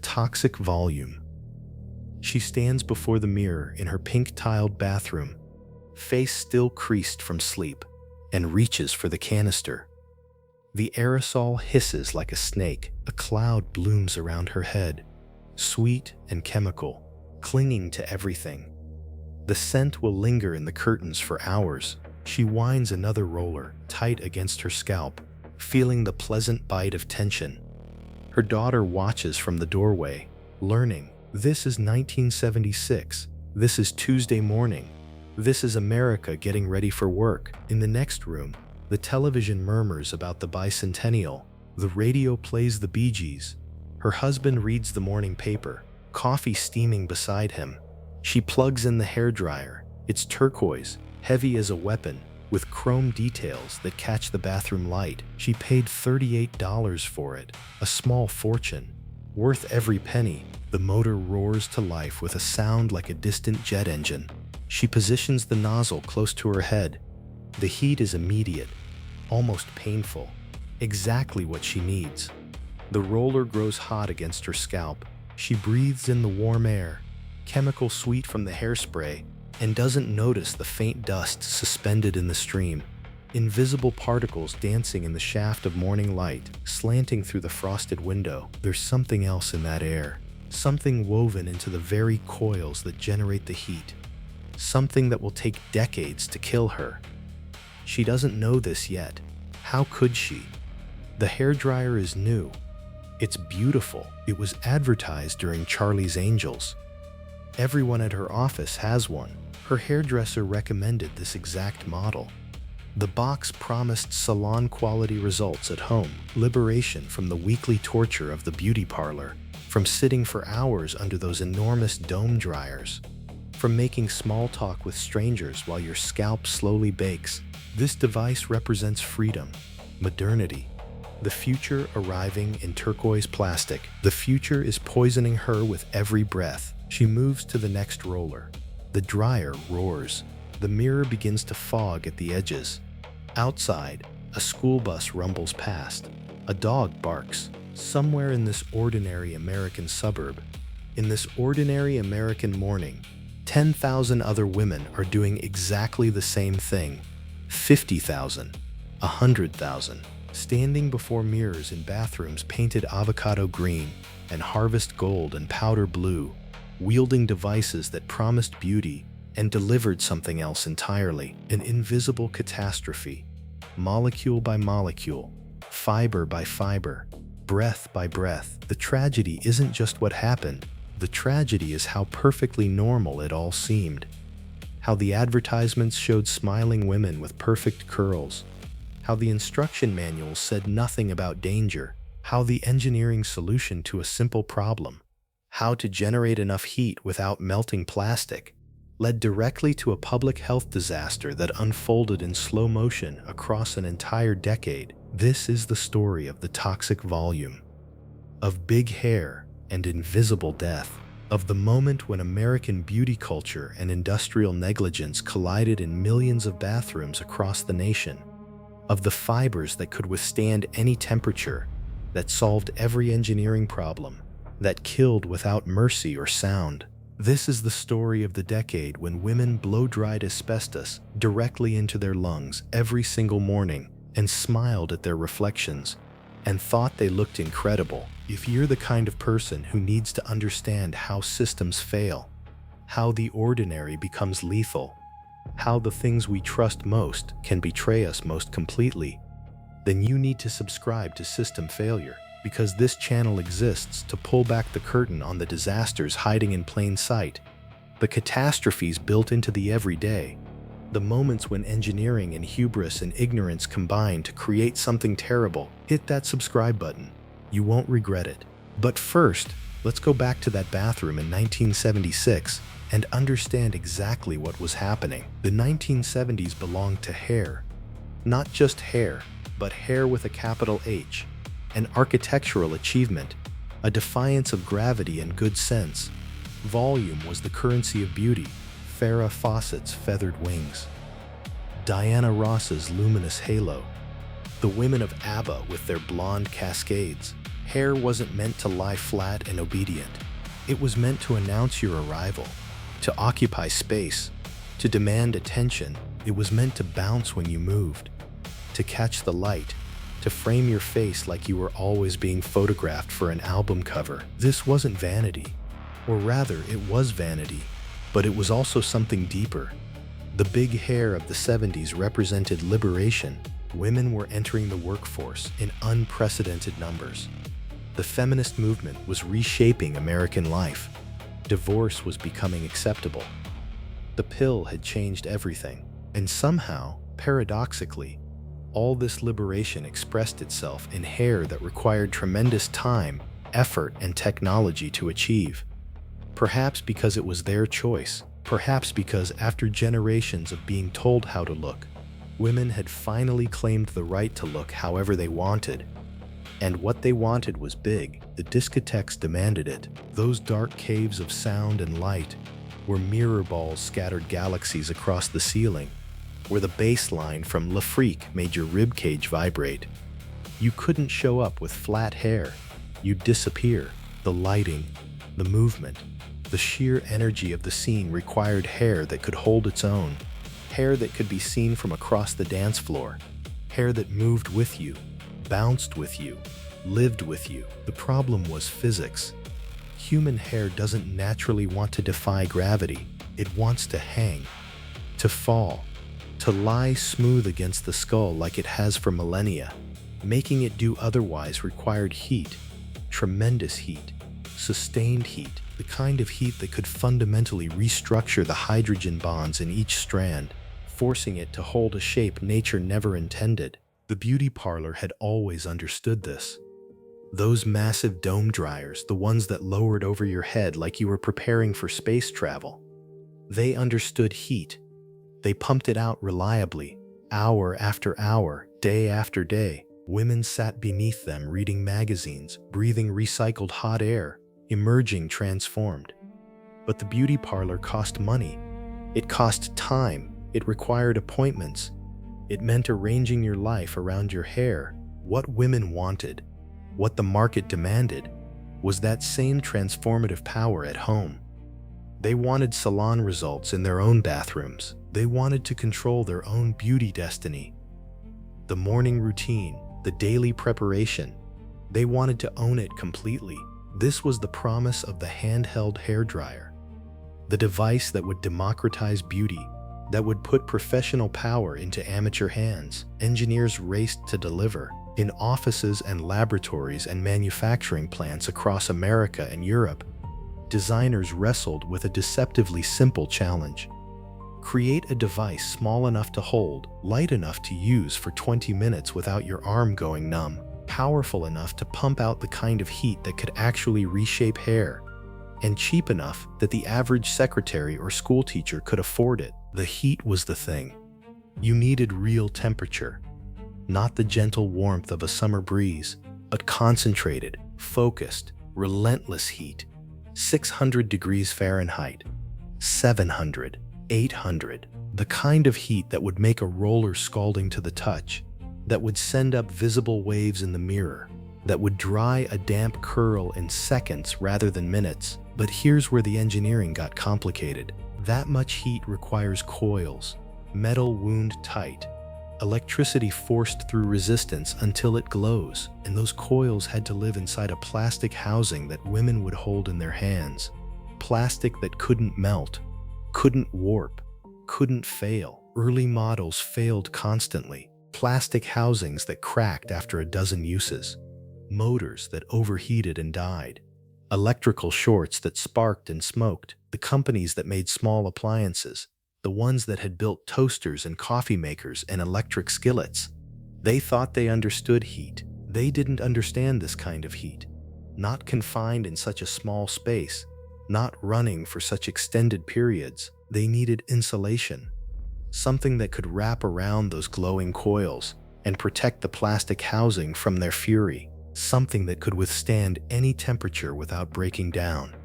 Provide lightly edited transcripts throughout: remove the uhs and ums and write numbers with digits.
toxic volume. She stands before the mirror in her pink-tiled bathroom, face still creased from sleep, and reaches for the canister. The aerosol hisses like a snake. A cloud blooms around her head, sweet and chemical, clinging to everything. The scent will linger in the curtains for hours. She winds another roller tight against her scalp, feeling the pleasant bite of tension. Her daughter watches from the doorway, learning. This is 1976. This is Tuesday morning. This is America getting ready for work. In the next room, the television murmurs about the bicentennial. The radio plays the Bee Gees. Her husband reads the morning paper, coffee steaming beside him. She plugs in the hairdryer. It's turquoise, heavy as a weapon, with chrome details that catch the bathroom light. She paid $38 for it, a small fortune, worth every penny. The motor roars to life with a sound like a distant jet engine. She positions the nozzle close to her head. The heat is immediate, almost painful, exactly what she needs. The roller grows hot against her scalp. She breathes in the warm air, chemical sweet from the hairspray, and doesn't notice the faint dust suspended in the stream. Invisible particles dancing in the shaft of morning light, slanting through the frosted window. There's something else in that air, something woven into the very coils that generate the heat, something that will take decades to kill her. She doesn't know this yet. How could she? The hairdryer is new. It's beautiful. It was advertised during Charlie's Angels. Everyone at her office has one. Her hairdresser recommended this exact model. The box promised salon-quality results at home, liberation from the weekly torture of the beauty parlor, from sitting for hours under those enormous dome dryers, from making small talk with strangers while your scalp slowly bakes. This device represents freedom, modernity, the future arriving in turquoise plastic. The future is poisoning her with every breath. She moves to the next roller. The dryer roars. The mirror begins to fog at the edges. Outside, a school bus rumbles past. A dog barks. Somewhere in this ordinary American suburb, in this ordinary American morning, 10,000 other women are doing exactly the same thing. 50,000, 100,000, standing before mirrors in bathrooms painted avocado green and harvest gold and powder blue, wielding devices that promised beauty and delivered something else entirely, an invisible catastrophe, molecule by molecule, fiber by fiber, breath by breath. The tragedy isn't just what happened. The tragedy is how perfectly normal it all seemed. How the advertisements showed smiling women with perfect curls. How the instruction manuals said nothing about danger. How the engineering solution to a simple problem, how to generate enough heat without melting plastic, led directly to a public health disaster that unfolded in slow motion across an entire decade. This is the story of the toxic volume, of big hair and invisible death, of the moment when American beauty culture and industrial negligence collided in millions of bathrooms across the nation, of the fibers that could withstand any temperature, that solved every engineering problem, that killed without mercy or sound. This is the story of the decade when women blow-dried asbestos directly into their lungs every single morning and smiled at their reflections and thought they looked incredible. If you're the kind of person who needs to understand how systems fail, how the ordinary becomes lethal, how the things we trust most can betray us most completely, then you need to subscribe to System Failure, because this channel exists to pull back the curtain on the disasters hiding in plain sight, the catastrophes built into the everyday, the moments when engineering and hubris and ignorance combine to create something terrible. Hit that subscribe button. You won't regret it. But first, let's go back to that bathroom in 1976 and understand exactly what was happening. The 1970s belonged to hair. Not just hair, but hair with a capital H. An architectural achievement, a defiance of gravity and good sense. Volume was the currency of beauty. Farrah Fawcett's feathered wings, Diana Ross's luminous halo, the women of ABBA with their blonde cascades, Hair wasn't meant to lie flat and obedient. It was meant to announce your arrival, to occupy space, to demand attention. It was meant to bounce when you moved, to catch the light, to frame your face like you were always being photographed for an album cover. This wasn't vanity, or rather, it was vanity, but it was also something deeper. The big hair of the 70s represented liberation. Women were entering the workforce in unprecedented numbers. The feminist movement was reshaping American life. Divorce was becoming acceptable. The pill had changed everything, and somehow, paradoxically, all this liberation expressed itself in hair that required tremendous time, effort, and technology to achieve. Perhaps because it was their choice, perhaps because after generations of being told how to look, women had finally claimed the right to look however they wanted. And what they wanted was big. The discotheques demanded it. Those dark caves of sound and light, where mirror balls scattered galaxies across the ceiling, where the bass line from Le Freak made your ribcage vibrate. You couldn't show up with flat hair. You'd disappear. The lighting, the movement, the sheer energy of the scene required hair that could hold its own, hair that could be seen from across the dance floor, hair that moved with you, bounced with you, lived with you. The problem was physics. Human hair doesn't naturally want to defy gravity. It wants to hang, to fall, to lie smooth against the skull like it has for millennia. Making it do otherwise required heat, tremendous heat, sustained heat, the kind of heat that could fundamentally restructure the hydrogen bonds in each strand, forcing it to hold a shape nature never intended. The beauty parlor had always understood this. Those massive dome dryers, the ones that lowered over your head like you were preparing for space travel. They understood heat. They pumped it out reliably, hour after hour, day after day. Women sat beneath them reading magazines, breathing recycled hot air, emerging transformed. But the beauty parlor cost money. It cost time. It required appointments. It meant arranging your life around your hair. What women wanted, what the market demanded, was that same transformative power at home. They wanted salon results in their own bathrooms. They wanted to control their own beauty destiny. The morning routine, the daily preparation, they wanted to own it completely. This was the promise of the handheld hairdryer, the device that would democratize beauty, that would put professional power into amateur hands. Engineers raced to deliver. In offices and laboratories and manufacturing plants across America and Europe, designers wrestled with a deceptively simple challenge. Create a device small enough to hold, light enough to use for 20 minutes without your arm going numb, powerful enough to pump out the kind of heat that could actually reshape hair, and cheap enough that the average secretary or school teacher could afford it. The heat was the thing. You needed real temperature. Not the gentle warmth of a summer breeze, but concentrated, focused, relentless heat. 600 degrees Fahrenheit, 700, 800. The kind of heat that would make a roller scalding to the touch, that would send up visible waves in the mirror, that would dry a damp curl in seconds rather than minutes. But here's where the engineering got complicated. That much heat requires coils, metal wound tight, electricity forced through resistance until it glows, and those coils had to live inside a plastic housing that women would hold in their hands. Plastic that couldn't melt, couldn't warp, couldn't fail. Early models failed constantly. Plastic housings that cracked after a dozen uses. Motors that overheated and died. Electrical shorts that sparked and smoked. The companies that made small appliances, the ones that had built toasters and coffee makers and electric skillets, they thought they understood heat. They didn't understand this kind of heat. Not confined in such a small space, not running for such extended periods. They needed insulation, something that could wrap around those glowing coils and protect the plastic housing from their fury, something that could withstand any temperature without breaking down,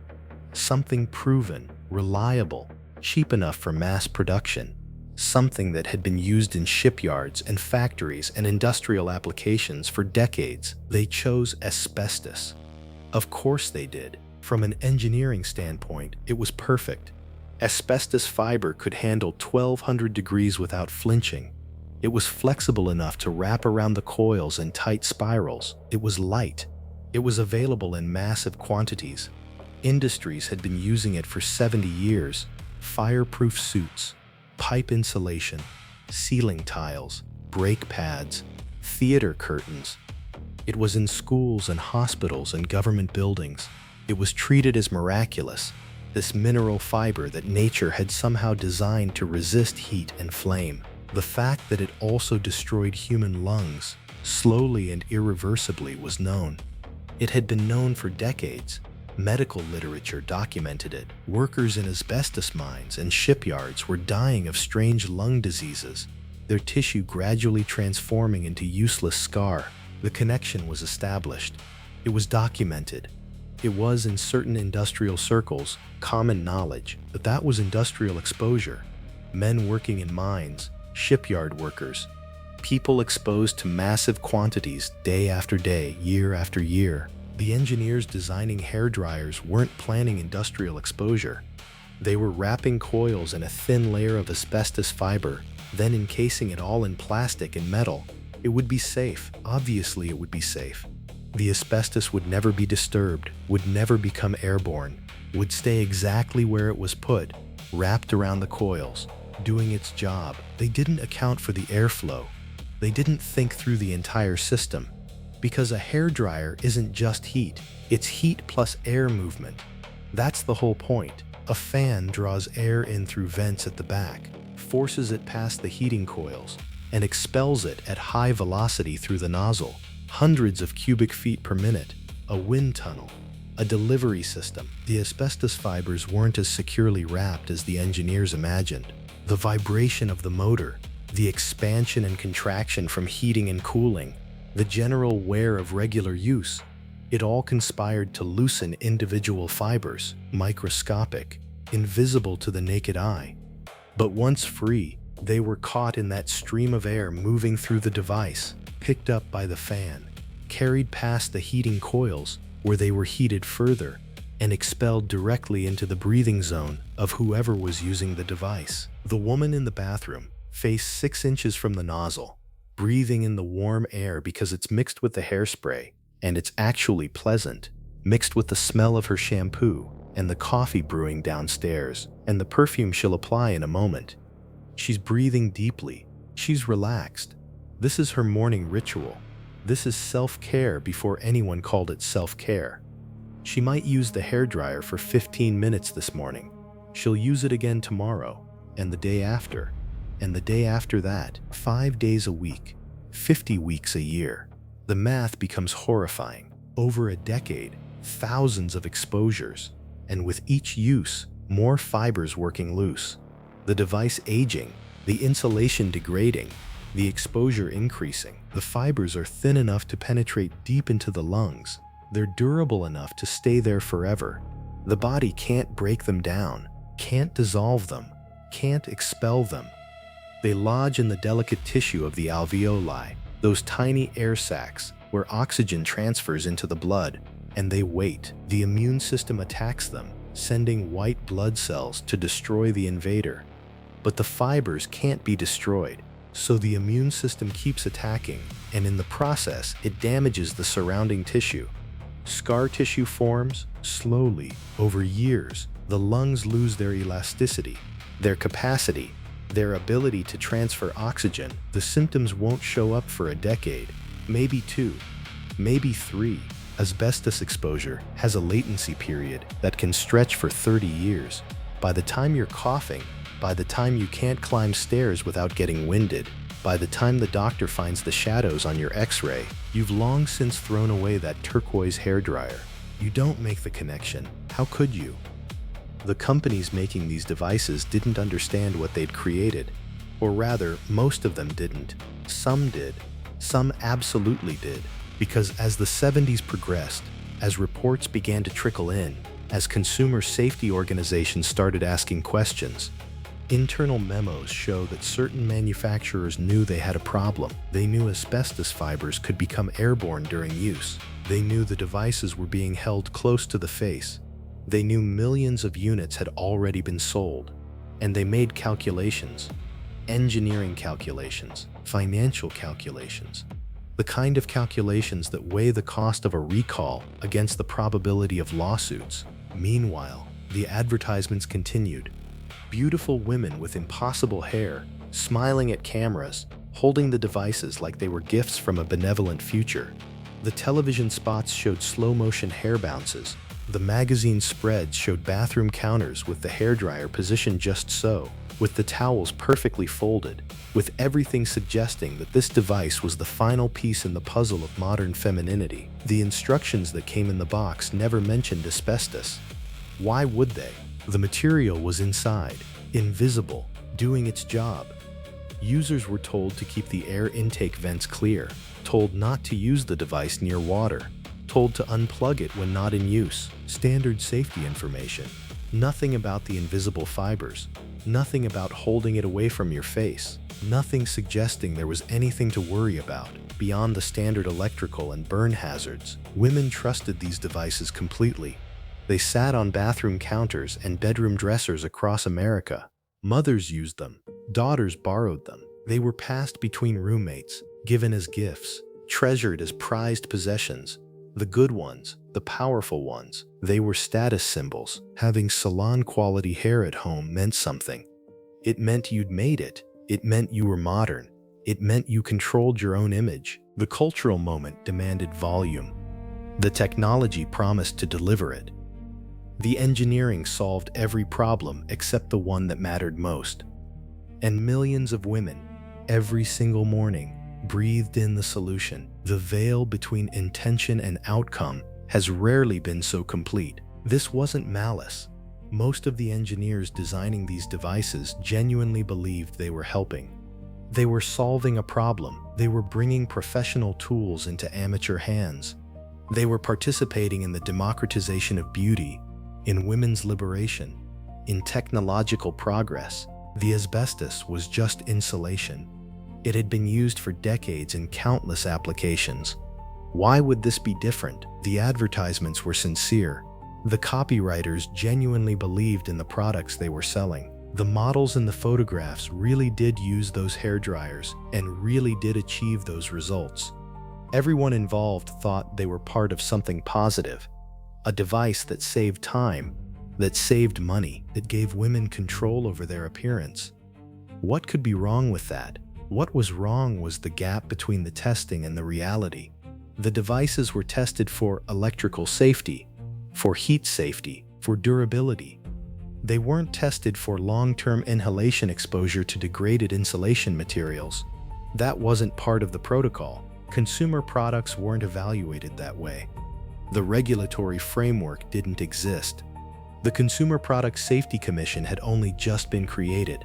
something proven, reliable, cheap enough for mass production, something that had been used in shipyards and factories and industrial applications for decades. They chose asbestos. Of course they did. From an engineering standpoint, it was perfect. Asbestos fiber could handle 1200 degrees without flinching. It was flexible enough to wrap around the coils in tight spirals. It was light. It was available in massive quantities. Industries had been using it for 70 years. Fireproof suits, pipe insulation, ceiling tiles, brake pads, theater curtains. It was in schools and hospitals and government buildings. It was treated as miraculous, this mineral fiber that nature had somehow designed to resist heat and flame. The fact that it also destroyed human lungs, slowly and irreversibly, was known. It had been known for decades. Medical literature documented it. Workers in asbestos mines and shipyards were dying of strange lung diseases, their tissue gradually transforming into useless scar. The connection was established. It was documented. It was, in certain industrial circles, common knowledge that that was industrial exposure. Men working in mines, shipyard workers, people exposed to massive quantities day after day, year after year. The engineers designing hairdryers weren't planning industrial exposure. They were wrapping coils in a thin layer of asbestos fiber, then encasing it all in plastic and metal. It would be safe. Obviously, it would be safe. The asbestos would never be disturbed, would never become airborne, would stay exactly where it was put, wrapped around the coils, doing its job. They didn't account for the airflow. They didn't think through the entire system. Because a hairdryer isn't just heat, it's heat plus air movement. That's the whole point. A fan draws air in through vents at the back, forces it past the heating coils, and expels it at high velocity through the nozzle. Hundreds of cubic feet per minute, a wind tunnel, a delivery system. The asbestos fibers weren't as securely wrapped as the engineers imagined. The vibration of the motor, the expansion and contraction from heating and cooling, the general wear of regular use, it all conspired to loosen individual fibers, microscopic, invisible to the naked eye. But once free, they were caught in that stream of air moving through the device, picked up by the fan, carried past the heating coils where they were heated further, and expelled directly into the breathing zone of whoever was using the device. The woman in the bathroom, face 6 inches from the nozzle, breathing in the warm air because it's mixed with the hairspray, and it's actually pleasant, mixed with the smell of her shampoo and the coffee brewing downstairs, and the perfume she'll apply in a moment. She's breathing deeply. She's relaxed. This is her morning ritual. This is self-care before anyone called it self-care. She might use the hairdryer for 15 minutes this morning. She'll use it again tomorrow, and the day after, and the day after that, 5 days a week, 50 weeks a year. The math becomes horrifying. Over a decade, thousands of exposures, and with each use, more fibers working loose. The device aging, the insulation degrading, the exposure increasing. The fibers are thin enough to penetrate deep into the lungs. They're durable enough to stay there forever. The body can't break them down, can't dissolve them, can't expel them. They lodge in the delicate tissue of the alveoli, those tiny air sacs where oxygen transfers into the blood, and they wait. The immune system attacks them, sending white blood cells to destroy the invader. But the fibers can't be destroyed, so the immune system keeps attacking, and in the process, it damages the surrounding tissue. Scar tissue forms slowly over years. The lungs lose their elasticity, their capacity, their ability to transfer oxygen. The symptoms won't show up for a decade, maybe 2, maybe 3. Asbestos exposure has a latency period that can stretch for 30 years. By the time you're coughing, by the time you can't climb stairs without getting winded, by the time the doctor finds the shadows on your x-ray, you've long since thrown away that turquoise hairdryer. You don't make the connection. How could you? The companies making these devices didn't understand what they'd created. Or rather, most of them didn't. Some did. Some absolutely did. Because as the 70s progressed, as reports began to trickle in, as consumer safety organizations started asking questions, Internal memos show that certain manufacturers knew they had a problem. They knew asbestos fibers could become airborne during use. They knew the devices were being held close to the face. They knew millions of units had already been sold. And they made calculations. Engineering calculations, financial calculations. The kind of calculations that weigh the cost of a recall against the probability of lawsuits. Meanwhile, the advertisements continued. Beautiful women with impossible hair, smiling at cameras, holding the devices like they were gifts from a benevolent future. The television spots showed slow-motion hair bounces. The magazine spreads showed bathroom counters with the hairdryer positioned just so, with the towels perfectly folded, with everything suggesting that this device was the final piece in the puzzle of modern femininity. The instructions that came in the box never mentioned asbestos. Why would they? The material was inside, invisible, doing its job. Users were told to keep the air intake vents clear, told not to use the device near water, told to unplug it when not in use. Standard safety information. Nothing about the invisible fibers. Nothing about holding it away from your face. Nothing suggesting there was anything to worry about beyond the standard electrical and burn hazards. Women trusted these devices completely. They sat on bathroom counters and bedroom dressers across America. Mothers used them. Daughters borrowed them. They were passed between roommates, given as gifts, treasured as prized possessions. The good ones, the powerful ones, they were status symbols. Having salon-quality hair at home meant something. It meant you'd made it. It meant you were modern. It meant you controlled your own image. The cultural moment demanded volume. The technology promised to deliver it. The engineering solved every problem except the one that mattered most. And millions of women, every single morning, breathed in the solution. The veil between intention and outcome has rarely been so complete. This wasn't malice. Most of the engineers designing these devices genuinely believed they were helping. They were solving a problem. They were bringing professional tools into amateur hands. They were participating in the democratization of beauty, in women's liberation, in technological progress. The asbestos was just insulation. It had been used for decades in countless applications. Why would this be different? The advertisements were sincere. The copywriters genuinely believed in the products they were selling. The models in the photographs really did use those hairdryers and really did achieve those results. Everyone involved thought they were part of something positive. A device that saved time, that saved money, that gave women control over their appearance. What could be wrong with that? What was wrong was the gap between the testing and the reality. The devices were tested for electrical safety, for heat safety, for durability. They weren't tested for long-term inhalation exposure to degraded insulation materials. That wasn't part of the protocol. Consumer products weren't evaluated that way. The regulatory framework didn't exist. The Consumer Product Safety Commission had only just been created.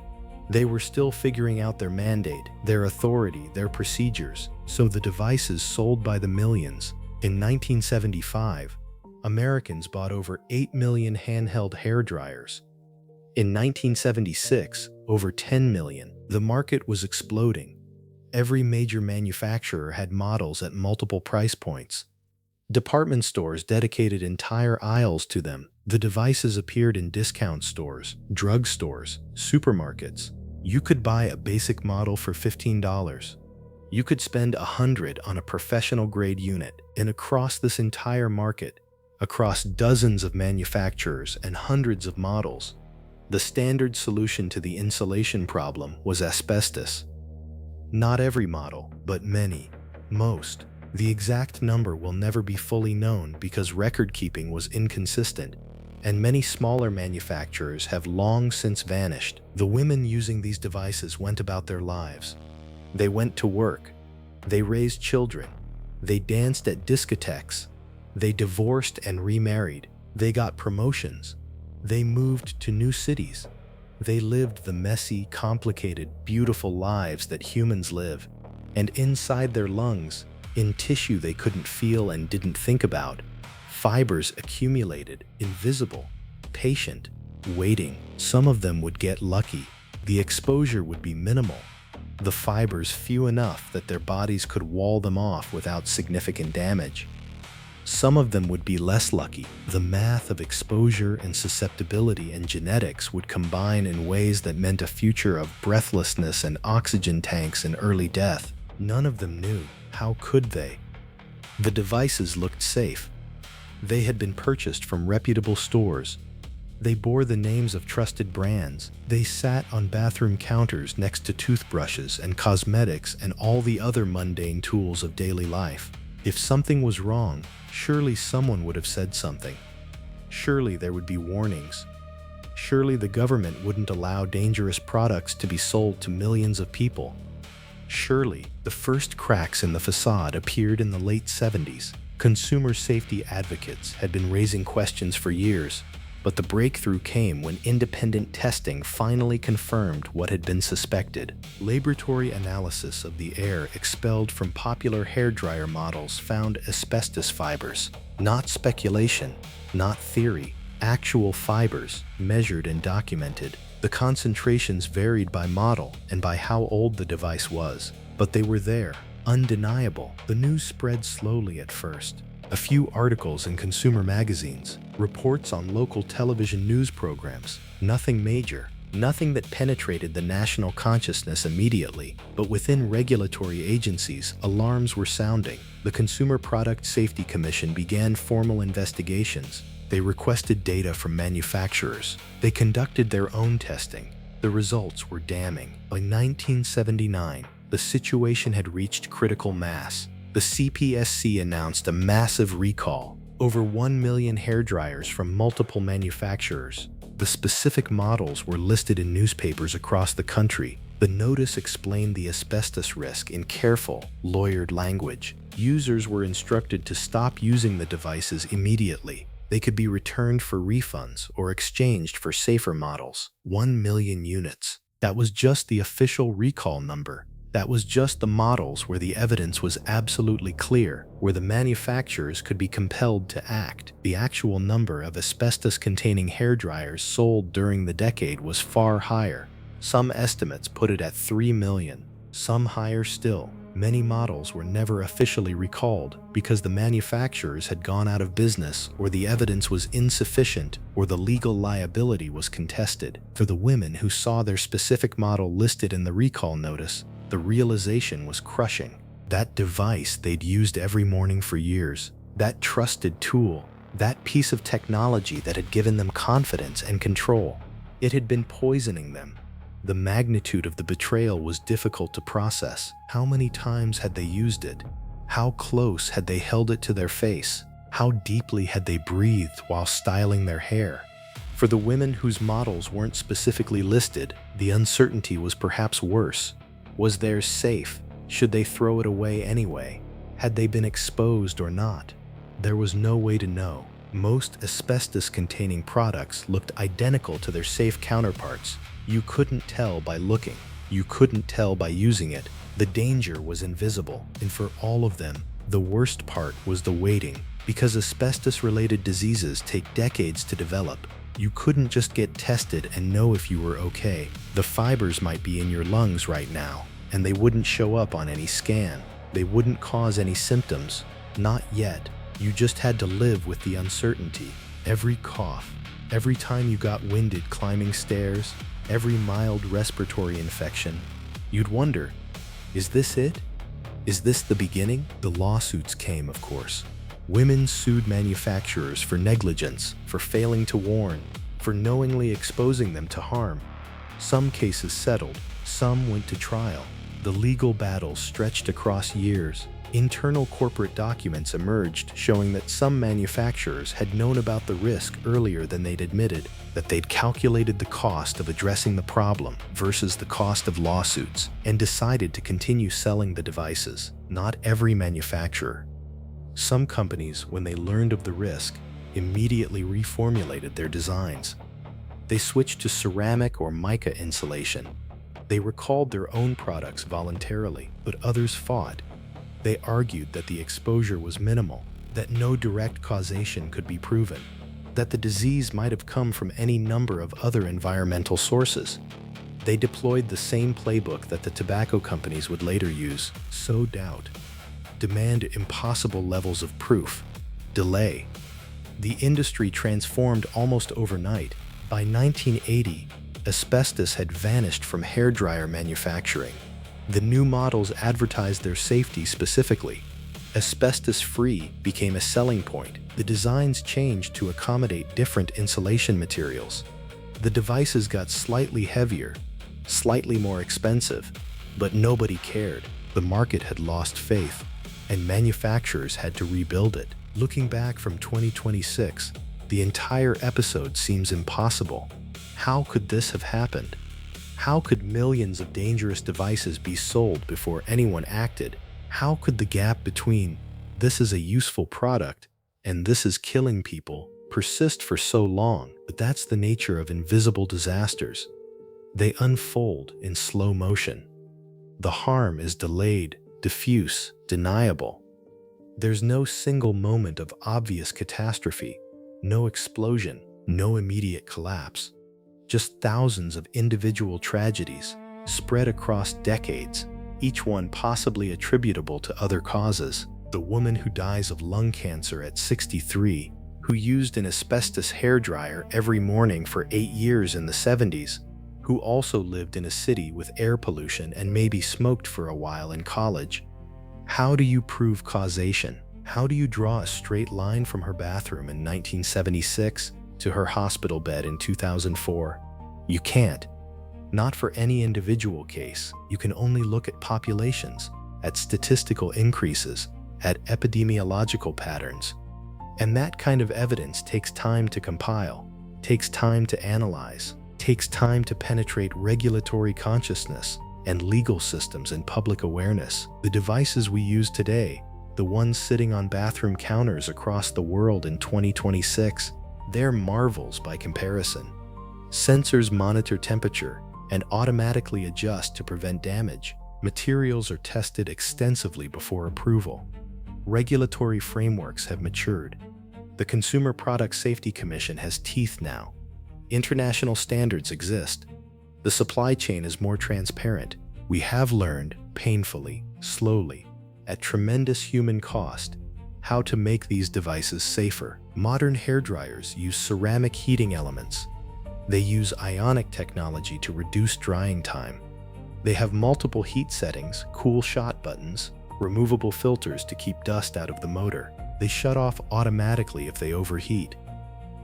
They were still figuring out their mandate, their authority, their procedures, so the devices sold by the millions. In 1975, Americans bought over 8 million handheld hairdryers. In 1976, over 10 million. The market was exploding. Every major manufacturer had models at multiple price points. Department stores dedicated entire aisles to them. The devices appeared in discount stores, drugstores, supermarkets. You could buy a basic model for $15. You could spend $100 on a professional-grade unit. And across this entire market, across dozens of manufacturers and hundreds of models, the standard solution to the insulation problem was asbestos. Not every model, but many, most. The exact number will never be fully known because record-keeping was inconsistent, and many smaller manufacturers have long since vanished. The women using these devices went about their lives. They went to work. They raised children. They danced at discotheques. They divorced and remarried. They got promotions. They moved to new cities. They lived the messy, complicated, beautiful lives that humans live. And inside their lungs, in tissue they couldn't feel and didn't think about, fibers accumulated, invisible, patient, waiting. Some of them would get lucky. The exposure would be minimal, the fibers few enough that their bodies could wall them off without significant damage. Some of them would be less lucky. The math of exposure and susceptibility and genetics would combine in ways that meant a future of breathlessness and oxygen tanks and early death. None of them knew. How could they? The devices looked safe. They had been purchased from reputable stores. They bore the names of trusted brands. They sat on bathroom counters next to toothbrushes and cosmetics and all the other mundane tools of daily life. If something was wrong, surely someone would have said something. Surely there would be warnings. Surely the government wouldn't allow dangerous products to be sold to millions of people. Surely the first cracks in the facade appeared in the late 70s. Consumer safety advocates had been raising questions for years, but the breakthrough came when independent testing finally confirmed what had been suspected. Laboratory analysis of the air expelled from popular hairdryer models found asbestos fibers. Not speculation, not theory, actual fibers, measured and documented. The concentrations varied by model and by how old the device was, but they were there, undeniable. The news spread slowly at first. A few articles in consumer magazines, reports on local television news programs, nothing major, nothing that penetrated the national consciousness immediately, but within regulatory agencies, alarms were sounding. The Consumer Product Safety Commission began formal investigations. They requested data from manufacturers. They conducted their own testing. The results were damning. By 1979, the situation had reached critical mass. The CPSC announced a massive recall, over 1 million hairdryers from multiple manufacturers. The specific models were listed in newspapers across the country. The notice explained the asbestos risk in careful, lawyered language. Users were instructed to stop using the devices immediately. They could be returned for refunds or exchanged for safer models. 1 million units. That was just the official recall number. That was just the models where the evidence was absolutely clear, where the manufacturers could be compelled to act. The actual number of asbestos-containing hairdryers sold during the decade was far higher. Some estimates put it at 3 million, some higher still. Many models were never officially recalled because the manufacturers had gone out of business, or the evidence was insufficient, or the legal liability was contested. For the women who saw their specific model listed in the recall notice, the realization was crushing. That device they'd used every morning for years, that trusted tool, that piece of technology that had given them confidence and control, it had been poisoning them. The magnitude of the betrayal was difficult to process. How many times had they used it? How close had they held it to their face? How deeply had they breathed while styling their hair? For the women whose models weren't specifically listed, the uncertainty was perhaps worse. Was theirs safe? Should they throw it away anyway? Had they been exposed or not? There was no way to know. Most asbestos-containing products looked identical to their safe counterparts. You couldn't tell by looking. You couldn't tell by using it. The danger was invisible, and for all of them, the worst part was the waiting. Because asbestos-related diseases take decades to develop, you couldn't just get tested and know if you were okay. The fibers might be in your lungs right now, and they wouldn't show up on any scan. They wouldn't cause any symptoms. Not yet. You just had to live with the uncertainty. Every cough, every time you got winded climbing stairs, every mild respiratory infection, you'd wonder, is this it? Is this the beginning? The lawsuits came, of course. Women sued manufacturers for negligence, for failing to warn, for knowingly exposing them to harm. Some cases settled, some went to trial. The legal battle stretched across years. Internal corporate documents emerged showing that some manufacturers had known about the risk earlier than they'd admitted, that they'd calculated the cost of addressing the problem versus the cost of lawsuits, and decided to continue selling the devices. Not every manufacturer. Some companies, when they learned of the risk, immediately reformulated their designs. They switched to ceramic or mica insulation. They recalled their own products voluntarily, but others fought. They argued that the exposure was minimal, that no direct causation could be proven, that the disease might have come from any number of other environmental sources. They deployed the same playbook that the tobacco companies would later use: sow doubt, demand impossible levels of proof, delay. The industry transformed almost overnight. By 1980, asbestos had vanished from hairdryer manufacturing. The new models advertised their safety specifically. Asbestos-free became a selling point. The designs changed to accommodate different insulation materials. The devices got slightly heavier, slightly more expensive, but nobody cared. The market had lost faith, and manufacturers had to rebuild it. Looking back from 2026, the entire episode seems impossible. How could this have happened? How could millions of dangerous devices be sold before anyone acted? How could the gap between "this is a useful product" and "this is killing people" persist for so long? But that's the nature of invisible disasters. They unfold in slow motion. The harm is delayed, diffuse, deniable. There's no single moment of obvious catastrophe, no explosion, no immediate collapse. Just thousands of individual tragedies spread across decades, each one possibly attributable to other causes. The woman who dies of lung cancer at 63, who used an asbestos hairdryer every morning for 8 years in the 70s, who also lived in a city with air pollution and maybe smoked for a while in college. How do you prove causation? How do you draw a straight line from her bathroom in 1976 to her hospital bed in 2004? You can't. Not for any individual case. You can only look at populations, at statistical increases, at epidemiological patterns. And that kind of evidence takes time to compile, takes time to analyze, takes time to penetrate regulatory consciousness and legal systems and public awareness. The devices we use today, the ones sitting on bathroom counters across the world in 2026, they're marvels by comparison. Sensors monitor temperature and automatically adjust to prevent damage. Materials are tested extensively before approval. Regulatory frameworks have matured. The Consumer Product Safety Commission has teeth now. International standards exist. The supply chain is more transparent. We have learned, painfully, slowly, at tremendous human cost, how to make these devices safer. Modern hairdryers use ceramic heating elements. They use ionic technology to reduce drying time. They have multiple heat settings, cool shot buttons, removable filters to keep dust out of the motor. They shut off automatically if they overheat.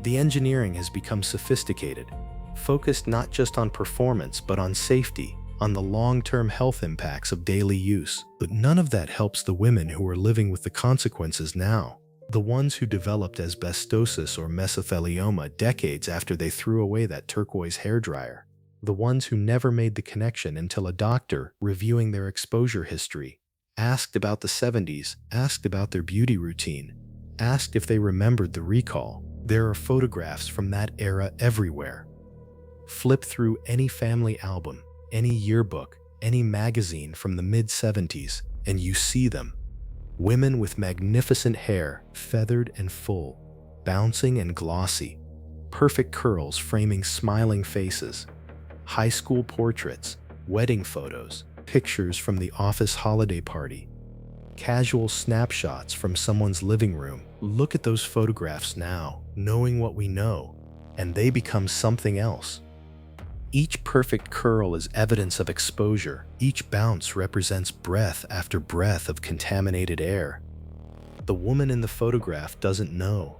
The engineering has become sophisticated, focused not just on performance but on safety, on the long-term health impacts of daily use. But none of that helps the women who are living with the consequences now. The ones who developed asbestosis or mesothelioma decades after they threw away that turquoise hairdryer. The ones who never made the connection until a doctor, reviewing their exposure history, asked about the 70s, asked about their beauty routine, asked if they remembered the recall. There are photographs from that era everywhere. Flip through any family album, any yearbook, any magazine from the mid-70s, and you see them. Women with magnificent hair, feathered and full, bouncing and glossy, perfect curls framing smiling faces, high school portraits, wedding photos, pictures from the office holiday party, casual snapshots from someone's living room. Look at those photographs now, knowing what we know, and they become something else. Each perfect curl is evidence of exposure. Each bounce represents breath after breath of contaminated air. The woman in the photograph doesn't know.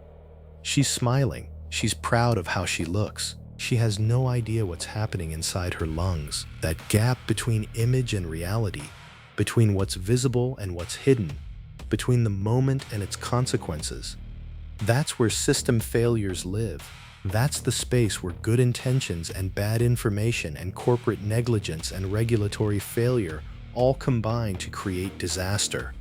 She's smiling. She's proud of how she looks. She has no idea what's happening inside her lungs. That gap between image and reality, between what's visible and what's hidden, between the moment and its consequences. That's where system failures live. That's the space where good intentions and bad information and corporate negligence and regulatory failure all combine to create disaster.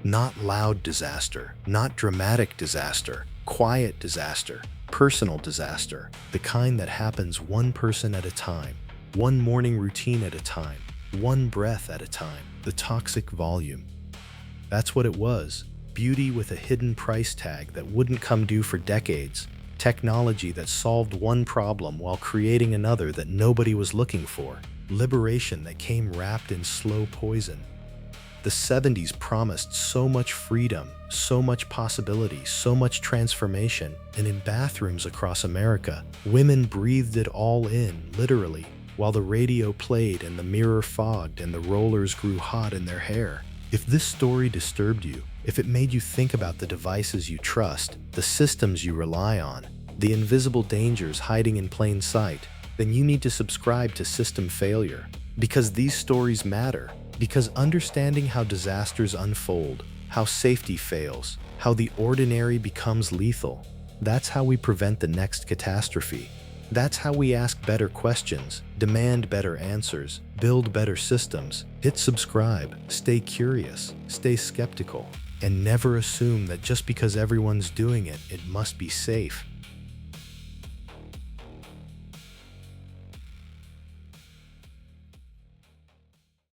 Not loud disaster, not dramatic disaster, quiet disaster, personal disaster, the kind that happens one person at a time, one morning routine at a time, one breath at a time, the toxic volume. That's what it was, beauty with a hidden price tag that wouldn't come due for decades. Technology that solved one problem while creating another that nobody was looking for. Liberation that came wrapped in slow poison. The 70s promised so much freedom, so much possibility, so much transformation, and in bathrooms across America, women breathed it all in, literally, while the radio played and the mirror fogged and the rollers grew hot in their hair. If this story disturbed you, if it made you think about the devices you trust, the systems you rely on, the invisible dangers hiding in plain sight, then you need to subscribe to System Failure. Because these stories matter. Because understanding how disasters unfold, how safety fails, how the ordinary becomes lethal, that's how we prevent the next catastrophe. That's how we ask better questions, demand better answers, build better systems. Hit subscribe, stay curious, stay skeptical, and never assume that just because everyone's doing it, it must be safe.